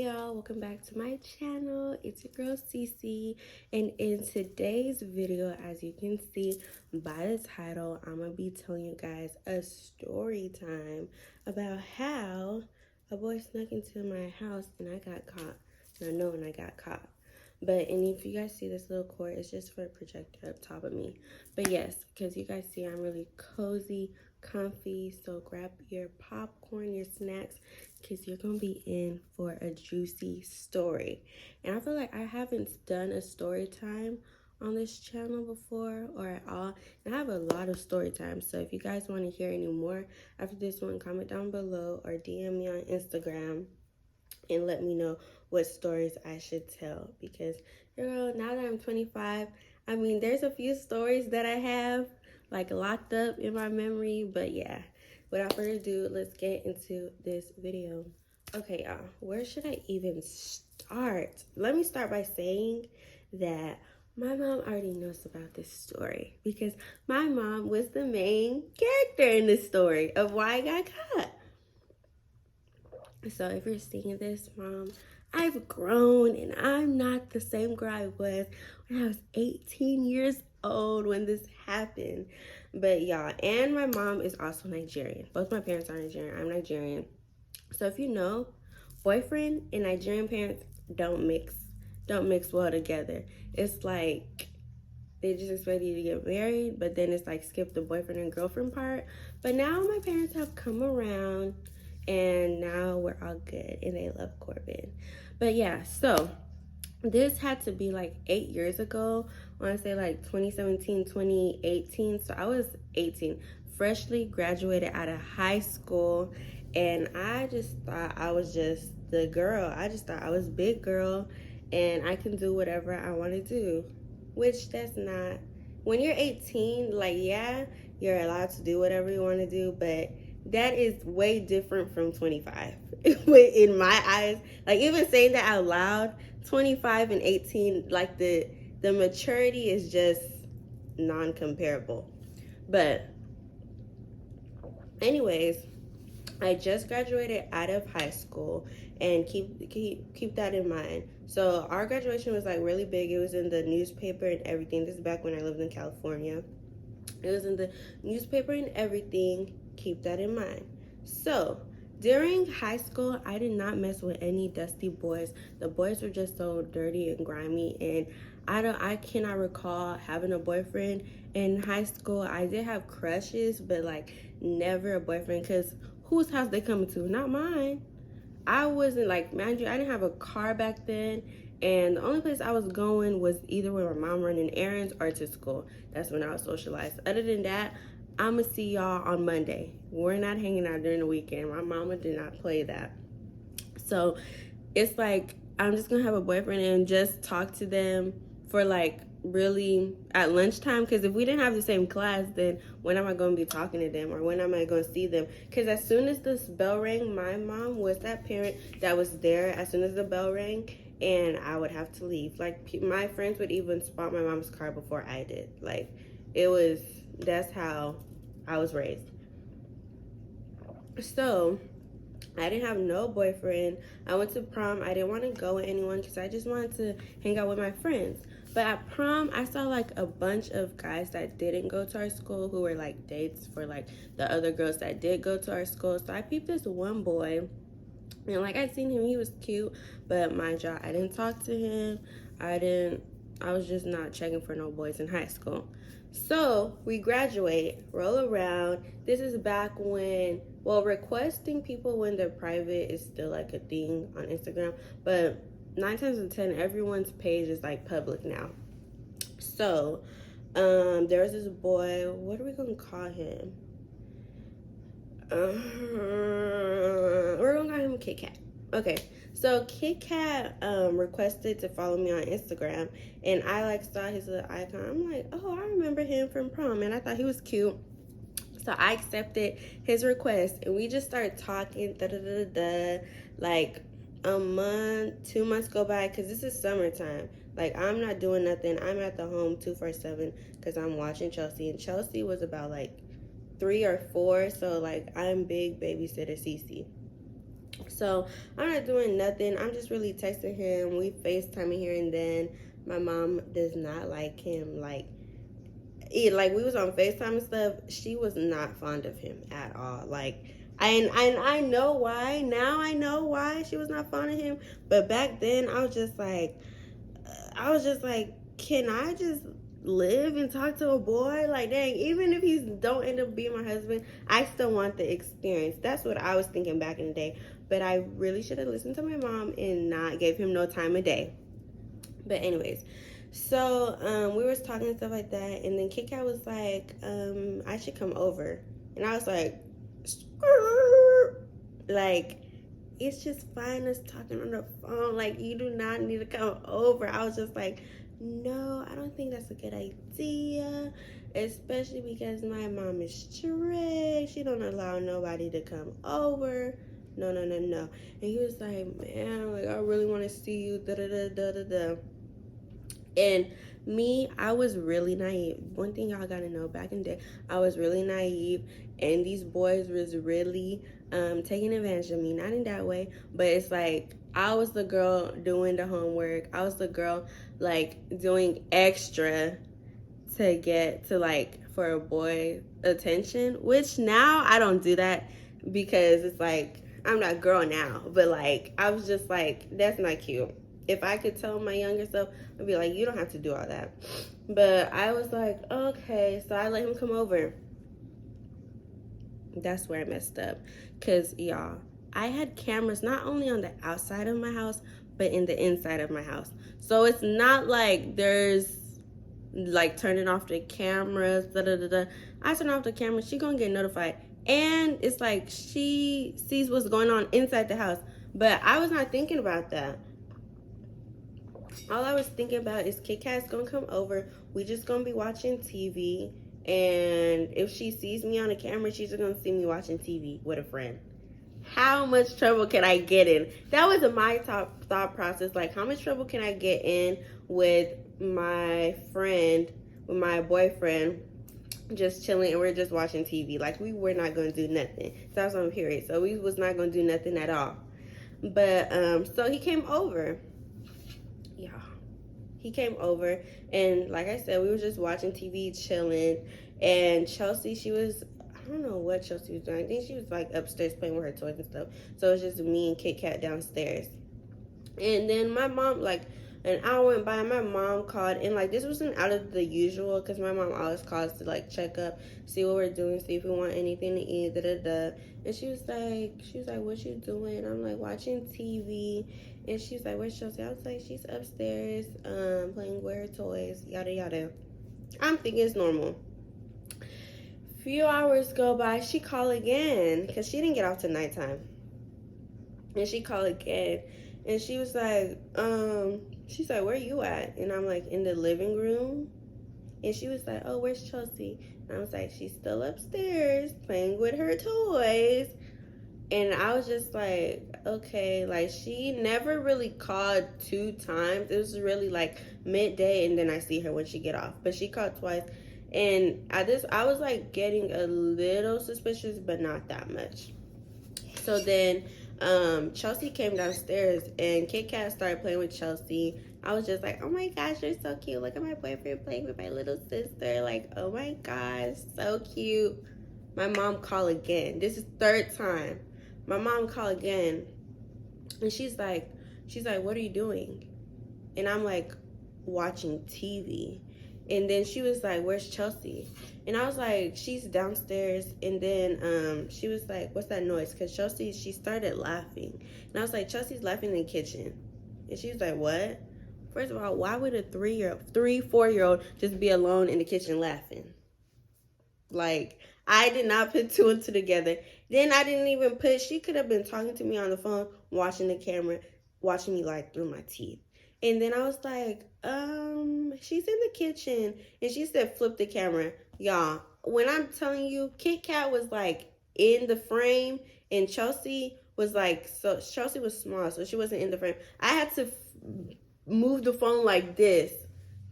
y'all, welcome back to my channel. It's your girl Cece, and in today's video, as you can see by the title, I'm gonna be telling you guys a story time about how a boy snuck into my house and I got caught. Not knowing I got caught. But, and if you guys see this little cord, it's just for a projector up top of me. But yes, because you guys see I'm really cozy, comfy, so grab your popcorn, your snacks, because you're going to be in for a juicy story. And I feel like I haven't done a story time on this channel before or at all. And I have a lot of story times. So if you guys want to hear any more after this one, comment down below or DM me on Instagram and let me know what stories I should tell, because girl, now that I'm 25, I mean, there's a few stories that I have like locked up in my memory. But yeah, without further ado, let's get into this video. Okay, y'all, where should I even start? Let me start by saying that my mom already knows about this story because my mom was the main character in this story of why I got caught. So if you're seeing this, Mom, I've grown and I'm not the same girl I was when I was 18 years old when this happened. But y'all, and my mom is also Nigerian. Both my parents are Nigerian. I'm Nigerian. So if you know, boyfriend and Nigerian parents don't mix well together. It's like they just expect you to get married, but then it's like skip the boyfriend and girlfriend part. But now my parents have come around and now we're all good and they love Corbin. But yeah, so this had to be like 8 years ago. I want to say like 2017, 2018. So I was 18, freshly graduated out of high school, and I just thought I was just the girl. I just thought I was big girl and I can do whatever I want to do, which that's not. When you're 18, like, yeah, you're allowed to do whatever you want to do, but that is way different from 25 in my eyes. Like, even saying that out loud, 25 and 18, like the maturity is just non-comparable. But anyways, I just graduated out of high school, and keep that in mind. So our graduation was like really big. It was in the newspaper and everything. This is back when I lived in California. It was in the newspaper and everything. Keep that in mind. So during high school, I did not mess with any dusty boys. The boys were just so dirty and grimy, and I cannot recall having a boyfriend in high school. I did have crushes, but like never a boyfriend, because whose house they coming to? Not mine. I wasn't, like, mind you, I didn't have a car back then, and the only place I was going was either with my mom running errands or to school. That's when I was socialized. Other than that, I'ma see y'all on Monday. We're not hanging out during the weekend. My mama did not play that. So it's like I'm just gonna have a boyfriend and just talk to them for like really at lunchtime, because if we didn't have the same class, then when am I going to be talking to them, or when am I going to see them? Because as soon as this bell rang, my mom was that parent that was there as soon as the bell rang, and I would have to leave. Like, my friends would even spot my mom's car before I did. Like, that's how I was raised. So I didn't have no boyfriend. I went to prom. I didn't want to go with anyone because I just wanted to hang out with my friends. But at prom, I saw like a bunch of guys that didn't go to our school who were like dates for like the other girls that did go to our school. So I peeped this one boy, and like I seen him, he was cute, but mind y'all, I didn't talk to him. I was just not checking for no boys in high school. So we graduate, roll around. This is back when, well, requesting people when they're private is still like a thing on Instagram, but 9 times out of 10, everyone's page is like public now. So there was this boy, what are we gonna call him? We're gonna call him Kit Kat. Okay, so Kit Kat requested to follow me on Instagram, and I like saw his little icon. I'm like, oh, I remember him from prom, and I thought he was cute. So I accepted his request, and we just started talking. Like a month, 2 months go by, because this is summertime. Like, I'm not doing nothing. I'm at the home 247 because I'm watching Chelsea, and Chelsea was about like 3 or 4. So like, I'm big babysitter Cece. So I'm not doing nothing. I'm just really texting him. We FaceTiming here and then. My mom does not like him. Like we was on FaceTime and stuff. She was not fond of him at all. Like I know why. Now I know why she was not fond of him. But back then I was just like, can I just live and talk to a boy? Like, dang, even if he don't end up being my husband, I still want the experience. That's what I was thinking back in the day. But I really should have listened to my mom and not gave him no time of day. But anyways, so we was talking and stuff like that, and then Kit Kat was like, I should come over, and I was like, like, it's just fine us talking on the phone. Like, you do not need to come over. I was just like, no, I don't think that's a good idea, especially because my mom is strict. She don't allow nobody to come over. No, no, no, no. And he was like, man, like, I really want to see you, da da da da da da. And me, I was really naive. One thing y'all gotta know, back in the day, I was really naive, and these boys was really taking advantage of me. Not in that way, but it's like I was the girl doing the homework. I was the girl like doing extra to get to like for a boy attention. Which now I don't do that because it's like I'm not girl now. But like I was just like, that's not cute. If I could tell my younger self, I'd be like, you don't have to do all that. But I was like, okay. So I let him come over. That's where I messed up. Because, y'all, I had cameras not only on the outside of my house, but in the inside of my house. So it's not like there's, like, turning off the cameras, da-da-da-da. I turn off the camera, she gonna get notified. And it's like she sees what's going on inside the house. But I was not thinking about that. All I was thinking about is Kit Kat's gonna come over. We just gonna be watching TV, and if she sees me on the camera, she's just gonna see me watching TV with a friend. How much trouble can I get in? That was my top thought process. Like, how much trouble can I get in with my friend, with my boyfriend, just chilling, and we're just watching TV? Like, we were not gonna do nothing. So I was on period. So we was not gonna do nothing at all. But so he came over. Yeah, he came over, and like I said, we were just watching TV, chilling. And Chelsea, I don't know what Chelsea was doing. I think she was like upstairs playing with her toys and stuff. So it was just me and Kit Kat downstairs. And then my mom, like, an hour went by, my mom called, and like this wasn't out of the usual because my mom always calls to like check up, see what we're doing, see if we want anything to eat, da da da. And she was like, what you doing? I'm like, watching TV. And she's like, where's Chelsea? I was like, she's upstairs, playing with her toys, yada yada. I'm thinking it's normal. Few hours go by, she called again because she didn't get off till nighttime. And she called again, and she was like, she's like, where you at? And I'm like, in the living room. And she was like, oh, where's Chelsea? And I was like, she's still upstairs playing with her toys. And I was just like, okay, like she never really called 2 times. It was really like midday, and then I see her when she get off. But she called twice. And I was like getting a little suspicious, but not that much. So then Chelsea came downstairs, and Kit Kat started playing with Chelsea. I was just like, oh my gosh, you're so cute. Look at my boyfriend playing with my little sister. Like, oh my gosh, so cute. My mom called again. This is 3rd time. My mom called again, and she's like, what are you doing? And I'm like, watching TV. And then she was like, where's Chelsea? And I was like, she's downstairs. And then she was like, what's that noise? Because Chelsea, she started laughing. And I was like, Chelsea's laughing in the kitchen. And she was like, what? First of all, why would a 4-year-old just be alone in the kitchen laughing? Like, I did not put 2 and 2 together. Then I didn't even put, she could have been talking to me on the phone, watching the camera, watching me like through my teeth. And then I was like, she's in the kitchen. And she said, flip the camera. Y'all, when I'm telling you, Kit Kat was like in the frame, and Chelsea was like, so Chelsea was small, so she wasn't in the frame. I had to move the phone like this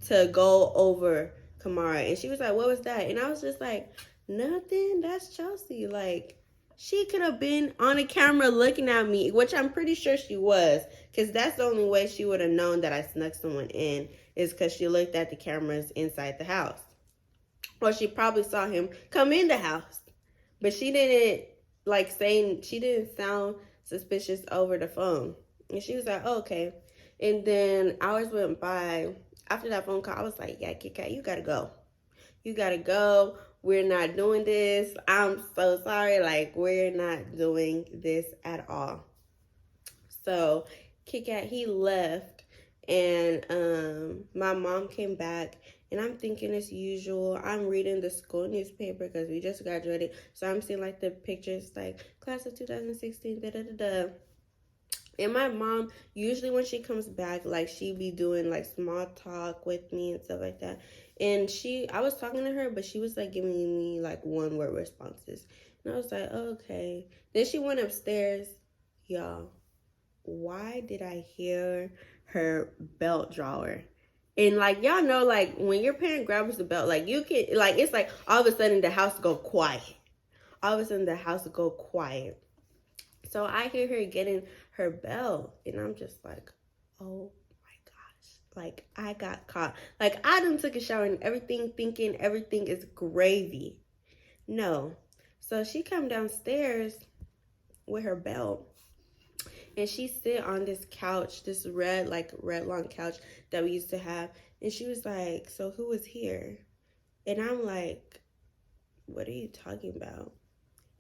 to go over Kamara. And she was like, what was that? And I was just like, nothing, that's Chelsea. Like, She could have been on a camera looking at me, which I'm pretty sure she was, because that's the only way she would have known that I snuck someone in, is because she looked at the cameras inside the house. Or she probably saw him come in the house. But she didn't, she didn't sound suspicious over the phone. And she was like, oh, okay. And then hours went by. After that phone call, I was like, yeah, Kit Kat, you gotta go. You gotta go. We're not doing this. I'm so sorry. Like, we're not doing this at all. So Kit Kat, he left, and my mom came back, and I'm thinking as usual, I'm reading the school newspaper because we just graduated, so I'm seeing like the pictures, like class of 2016, da da da da. And my mom, usually when she comes back, like she be doing like small talk with me and stuff like that. And I was talking to her, but she was like giving me like one word responses. And I was like, oh, okay. Then she went upstairs. Y'all, why did I hear her belt drawer? And like y'all know, like when your parent grabs the belt, like you can, like it's like all of a sudden the house go quiet. All of a sudden the house go quiet. So I hear her getting her belt, and I'm just like, oh my gosh, like I got caught. Like I done took a shower and everything, thinking everything is gravy. No. So she come downstairs with her belt, and she sit on this couch, this red long couch that we used to have. And she was like, so who was here? And I'm like, what are you talking about?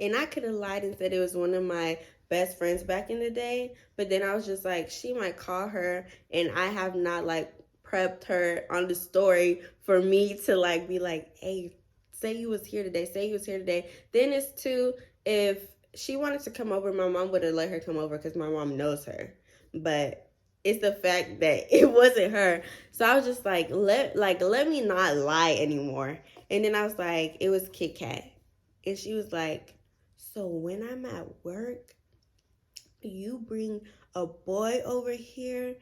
And I could have lied and said it was one of my best friends back in the day. But then I was just like, she might call her, and I have not like prepped her on the story for me to like be like, hey, say you was here today. Say you was here today. Then it's too, if she wanted to come over, my mom would have let her come over because my mom knows her. But it's the fact that it wasn't her. So I was just like, let me not lie anymore. And then I was like, it was Kit Kat. And she was like, so when I'm at work, you bring a boy over here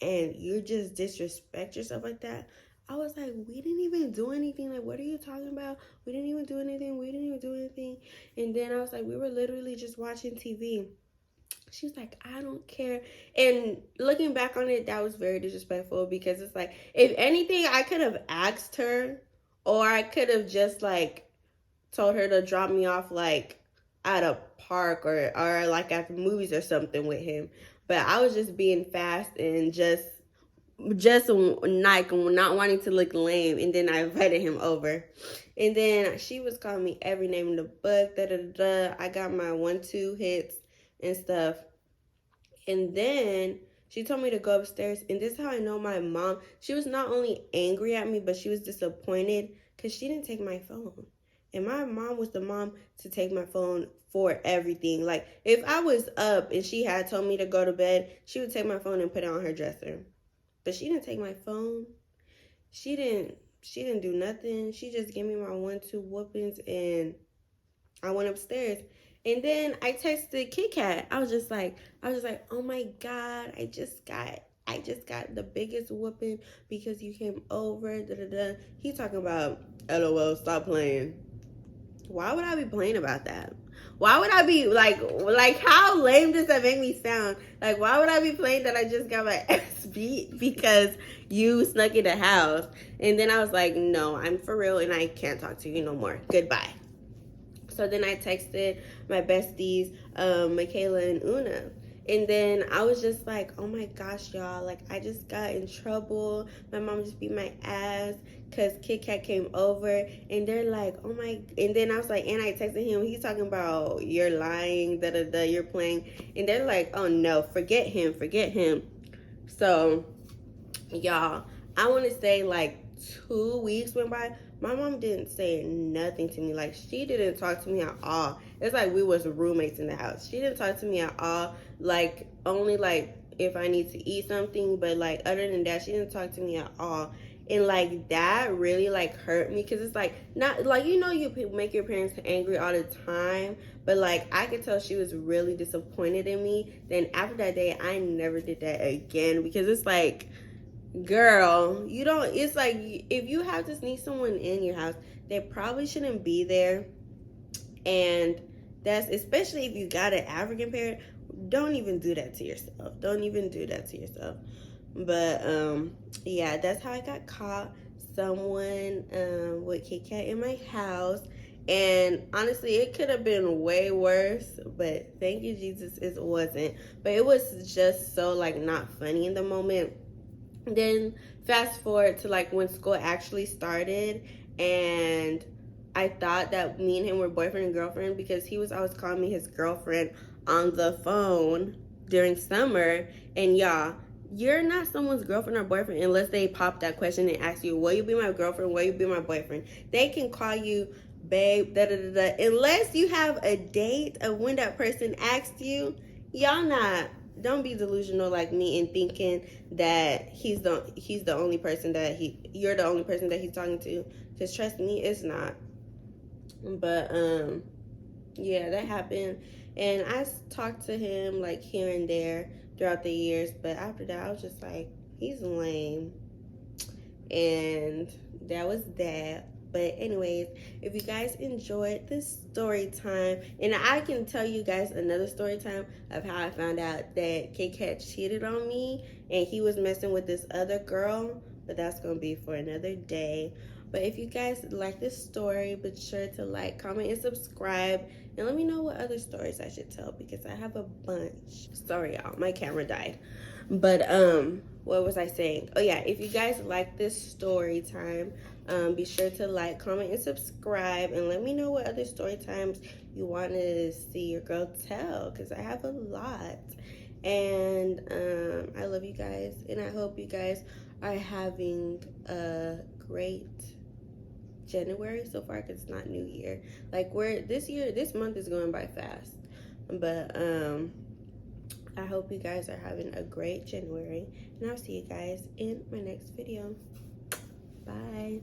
and you just disrespect yourself like that? I was like, we didn't even do anything. Like, what are you talking about? We didn't even do anything. We didn't even do anything. And then I was like, we were literally just watching TV. She was like, I don't care. And looking back on it, that was very disrespectful, because it's like, if anything, I could have asked her, or I could have just like told her to drop me off like at a park or like at the movies or something with him. But I was just being fast and just like not wanting to look lame. And then I invited him over, and then she was calling me every name in the book, da da da. I got my 1-2 hits and stuff. And then she told me to go upstairs, and this is how I know my mom, she was not only angry at me, but she was disappointed because she didn't take my phone. And my mom was the mom to take my phone for everything. Like, if I was up and she had told me to go to bed, she would take my phone and put it on her dresser. But she didn't take my phone. She didn't do nothing. She just gave me my 1-2 whoopings, and I went upstairs. And then I texted Kit Kat. I was just like, oh my God, I just got the biggest whooping because you came over. Da da da. He talking about, LOL, stop playing. Why would I be playing about that? Why would I be like how lame does that make me sound? Like, why would I be playing that I just got my ass beat because you snuck in the house? And then I was like, no, I'm for real and I can't talk to you no more. Goodbye. So then I texted my besties, Michaela and Una. And then I was just like, oh my gosh, y'all, like I just got in trouble. My mom just beat my ass because Kit Kat came over. And they're like, oh my, and then I was like, and I texted him, he's talking about you're lying, da da da, you're playing. And they're like, oh no, forget him. So y'all, I want to say like 2 weeks went by. My mom didn't say nothing to me. Like, she didn't talk to me at all. It's like we was roommates in the house. She didn't talk to me at all. Like, only like if I need to eat something, but like other than that, she didn't talk to me at all. And like that really like hurt me, because it's like, not like, you know, you make your parents angry all the time, but like I could tell she was really disappointed in me. Then after that day, I never did that again, because it's like, girl, you don't, it's like, if you have to sneak someone in your house, they probably shouldn't be there, and That's, especially if you got an African parent, don't even do that to yourself. Don't even do that to yourself. But yeah, that's how I got caught. Someone with Kit Kat in my house. And honestly, it could have been way worse, but thank you, Jesus, it wasn't. But it was just so like not funny in the moment. Then fast forward to like when school actually started, and I thought that me and him were boyfriend and girlfriend because he was always calling me his girlfriend on the phone during summer. And y'all, you're not someone's girlfriend or boyfriend unless they pop that question and ask you, will you be my girlfriend? Will you be my boyfriend? They can call you babe, da da da da. Unless you have a date of when that person asked you, y'all not. Don't be delusional like me and thinking that he's the only person that you're the only person that he's talking to. Because trust me, it's not. But yeah, that happened, and I talked to him like here and there throughout the years. But after that, I was just like, he's lame, and that was that. But anyways, if you guys enjoyed this story time, and I can tell you guys another story time of how I found out that Kit Kat cheated on me and he was messing with this other girl, but that's gonna be for another day. But if you guys like this story, be sure to like, comment, and subscribe, and let me know what other stories I should tell because I have a bunch. Sorry y'all, my camera died. But what was I saying? Oh yeah, if you guys like this story time, be sure to like, comment, and subscribe, and let me know what other story times you want to see your girl tell, because I have a lot. And I love you guys, and I hope you guys are having a great January so far, because it's not New Year. Like, this month is going by fast. But I hope you guys are having a great January, and I'll see you guys in my next video. Bye.